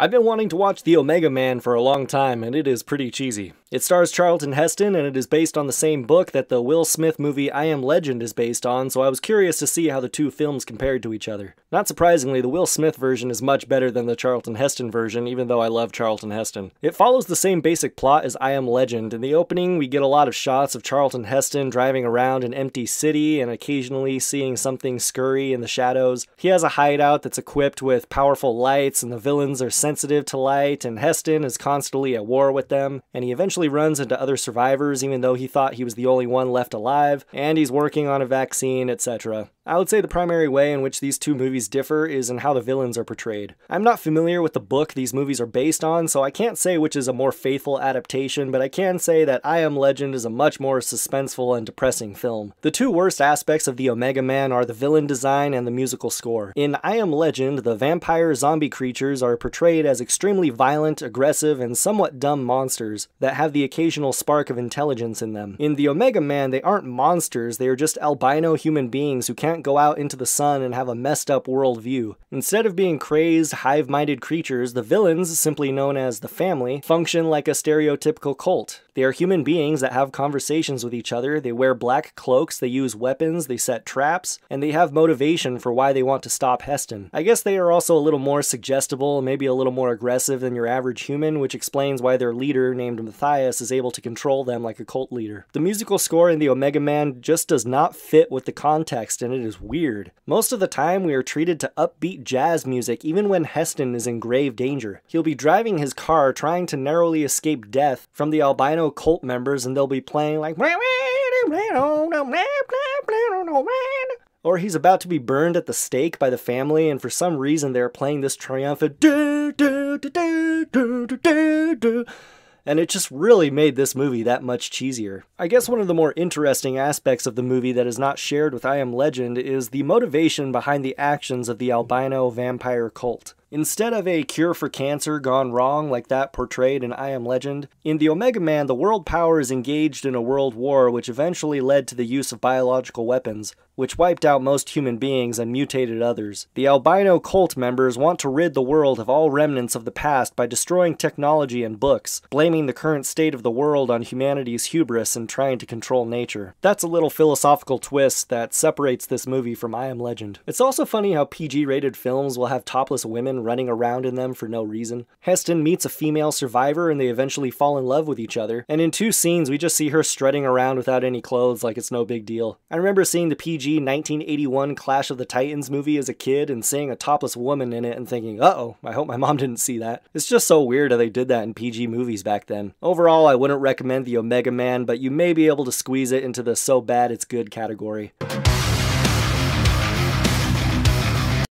I've been wanting to watch The Omega Man for a long time, and it is pretty cheesy. It stars Charlton Heston, and it is based on the same book that the Will Smith movie I Am Legend is based on, so I was curious to see how the two films compared to each other. Not surprisingly, the Will Smith version is much better than the Charlton Heston version, even though I love Charlton Heston. It follows the same basic plot as I Am Legend. In the opening, we get a lot of shots of Charlton Heston driving around an empty city and occasionally seeing something scurry in the shadows. He has a hideout that's equipped with powerful lights, and the villains are sensitive to light, and Heston is constantly at war with them, and he eventually runs into other survivors even though he thought he was the only one left alive, and he's working on a vaccine, etc. I would say the primary way in which these two movies differ is in how the villains are portrayed. I'm not familiar with the book these movies are based on, so I can't say which is a more faithful adaptation, but I can say that I Am Legend is a much more suspenseful and depressing film. The two worst aspects of The Omega Man are the villain design and the musical score. In I Am Legend, the vampire zombie creatures are portrayed as extremely violent, aggressive, and somewhat dumb monsters that have the occasional spark of intelligence in them. In The Omega Man, they aren't monsters, they are just albino human beings who can't go out into the sun and have a messed up worldview. Instead of being crazed, hive-minded creatures, the villains, simply known as the Family, function like a stereotypical cult. They are human beings that have conversations with each other, they wear black cloaks, they use weapons, they set traps, and they have motivation for why they want to stop Heston. I guess they are also a little more suggestible, maybe a little more aggressive than your average human, which explains why their leader, named Matthias, is able to control them like a cult leader. The musical score in The Omega Man just does not fit with the context, and it is weird. Most of the time, we are treated to upbeat jazz music even when Heston is in grave danger. He'll be driving his car trying to narrowly escape death from the albino cult members, and they'll be playing like, or he's about to be burned at the stake by the Family, and for some reason they're playing this triumphant and it just really made this movie that much cheesier. I guess one of the more interesting aspects of the movie that is not shared with I Am Legend is the motivation behind the actions of the albino vampire cult. Instead of a cure for cancer gone wrong like that portrayed in I Am Legend, in The Omega Man, the world power is engaged in a world war which eventually led to the use of biological weapons, which wiped out most human beings and mutated others. The albino cult members want to rid the world of all remnants of the past by destroying technology and books, blaming the current state of the world on humanity's hubris and trying to control nature. That's a little philosophical twist that separates this movie from I Am Legend. It's also funny how PG-rated films will have topless women running around in them for no reason. Heston meets a female survivor and they eventually fall in love with each other, and in two scenes we just see her strutting around without any clothes like it's no big deal. I remember seeing the PG 1981 Clash of the Titans movie as a kid and seeing a topless woman in it and thinking, uh-oh, I hope my mom didn't see that. It's just so weird how they did that in PG movies back then. Overall, I wouldn't recommend The Omega Man, but you may be able to squeeze it into the so bad it's good category.